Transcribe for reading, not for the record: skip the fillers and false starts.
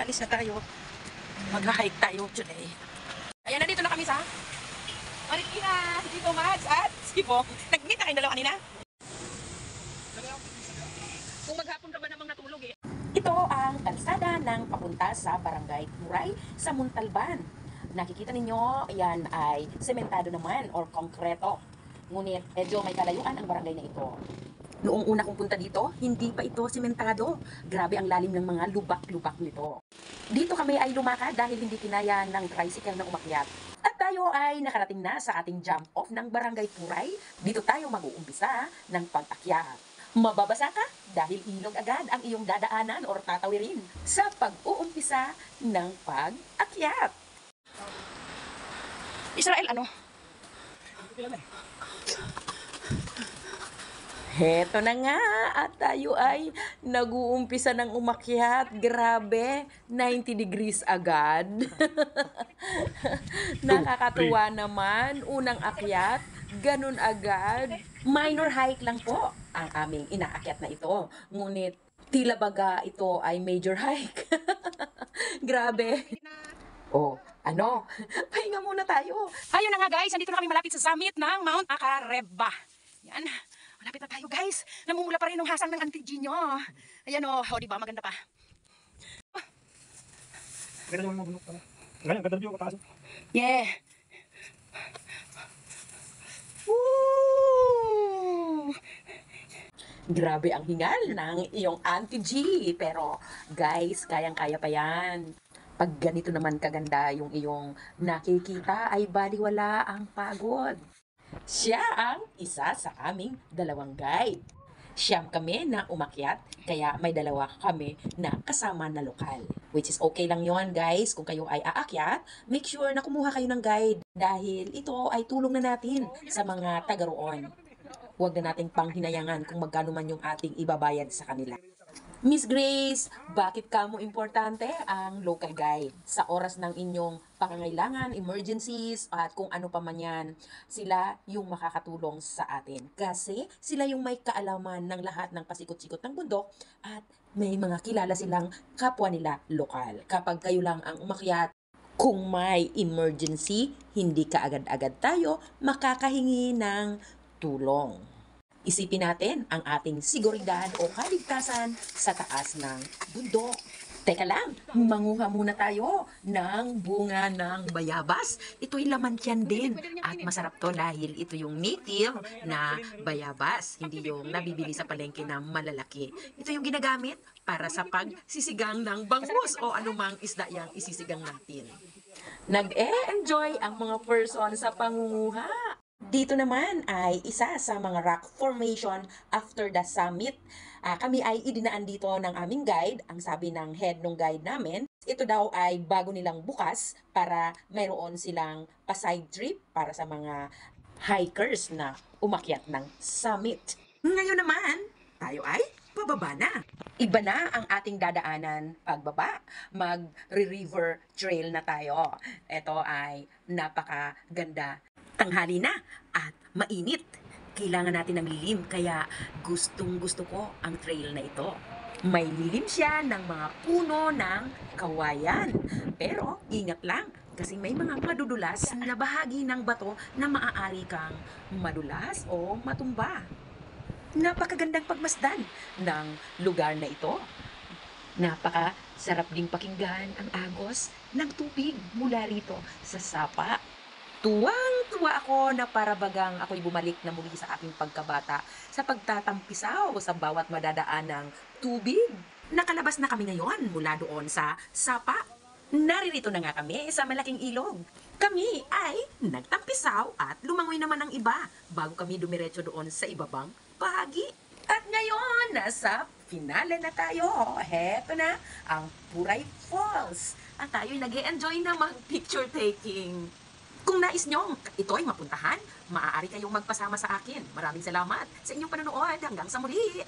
alis na tayo. Mag-hike tayo today. Ayan, nandito na kami sa Marikina, si Tito Mads at si Bo. Nag-meet na kayong dalawa kanina. Kung maghapon ka ba namang natulog eh. Ito ang kalsada ng papunta sa Barangay Puray sa Montalban. Nakikita ninyo, yan ay sementado naman or konkreto. Ngunit medyo may kalayuan ang barangay na ito. Noong una kong punta dito, hindi pa ito sementado. Grabe ang lalim ng mga lubak-lubak nito. Dito kami ay lumakad dahil hindi kinaya ng tricycle na umakyat. At tayo ay nakarating na sa ating jump off ng Barangay Puray. Dito tayo mag-uumpisa ng pag-akyat. Mababasa ka dahil ilog agad ang iyong dadaanan or tatawirin sa pag-uumpisa ng pag-akyat. Israel, ano? Heto na nga at tayo ay nag-uumpisa ng umakyat. Grabe, 90 degrees agad. Nakakatuwa naman, unang akyat, ganun agad. Minor hike lang po ang aming inaakyat na ito. Ngunit tila baga ito ay major hike. Grabe. Oh, ano? Pahinga muna tayo. Ayun na nga guys, andito na kami malapit sa summit ng Mount Akareba. Yan. Malapit na tayo guys. Namumula pa rin yung hasang ng Auntie Gino. Ayan o, diba maganda pa. Ganda naman mabunok pala. Ganyan, ganda yung kataas. Yeah. Woo! Grabe ang hingal ng iyong Auntie G. Pero guys, kayang-kaya pa yan. Pag ganito naman kaganda yung iyong nakikita ay baliwala ang pagod. Siya ang isa sa aming dalawang guide. Siyam kami na umakyat, kaya may dalawa kami na kasama na lokal. Which is okay lang yon guys, kung kayo ay aakyat, make sure na kumuha kayo ng guide dahil ito ay tulong na natin sa mga taga roon. Huwag na nating panghinayangan kung magkano man yung ating ibabayad sa kanila. Miss Grace, bakit kamo importante ang local guide? Sa oras ng inyong pangangailangan, emergencies, at kung ano pa man yan, sila yung makakatulong sa atin. Kasi sila yung may kaalaman ng lahat ng pasikot-sikot ng bundok at may mga kilala silang kapwa nila lokal. Kapag kayo lang ang umakyat, kung may emergency, hindi ka agad-agad tayo makakahingi ng tulong. Isipin natin ang ating seguridad o kaligtasan sa taas ng bundok. Teka lang, manguha muna tayo ng bunga ng bayabas. Ito'y laman tiyan din at masarap to dahil ito yung native na bayabas, hindi yung nabibili sa palengke na malalaki. Ito yung ginagamit para sa pagsisigang ng bangus o anumang isda yang isisigang natin. Nag-e-enjoy ang mga person sa pangunguha. Dito naman ay isa sa mga rock formation after the summit. Kami ay idinaan dito ng aming guide. Ang sabi ng head ng guide namin, ito daw ay bago nilang bukas para mayroon silang pa-side trip para sa mga hikers na umakyat ng summit. Ngayon naman, tayo ay pababa na. Iba na ang ating dadaanan pagbaba. Mag-river trail na tayo. Ito ay napakaganda. Tanghali na at mainit. Kailangan natin ng lilim kaya gustong-gusto ko ang trail na ito. May lilim siya ng mga puno ng kawayan. Pero ingat lang kasi may mga madudulas na bahagi ng bato na maaari kang madulas o matumba. Napakagandang pagmasdan ng lugar na ito. Napakasarap ding pakinggan ang agos ng tubig mula rito sa sapa. Tuwang-tuwa ako na para bagang ako'y bumalik na muli sa aking pagkabata sa pagtatampisaw sa bawat madadaan ng tubig. Nakalabas na kami ngayon mula doon sa sapa. Naririto na nga kami sa malaking ilog. Kami ay nagtampisaw at lumangoy naman ang iba bago kami dumiretso doon sa ibabang bahagi. At ngayon, nasa finale na tayo. Heto na ang Puray Falls. At tayo'y nag-e-enjoy na mag-picture taking. Kung nais nyo ito ay mapuntahan, maaari kayong magpasama sa akin. Maraming salamat sa inyong panonood. Hanggang sa muli!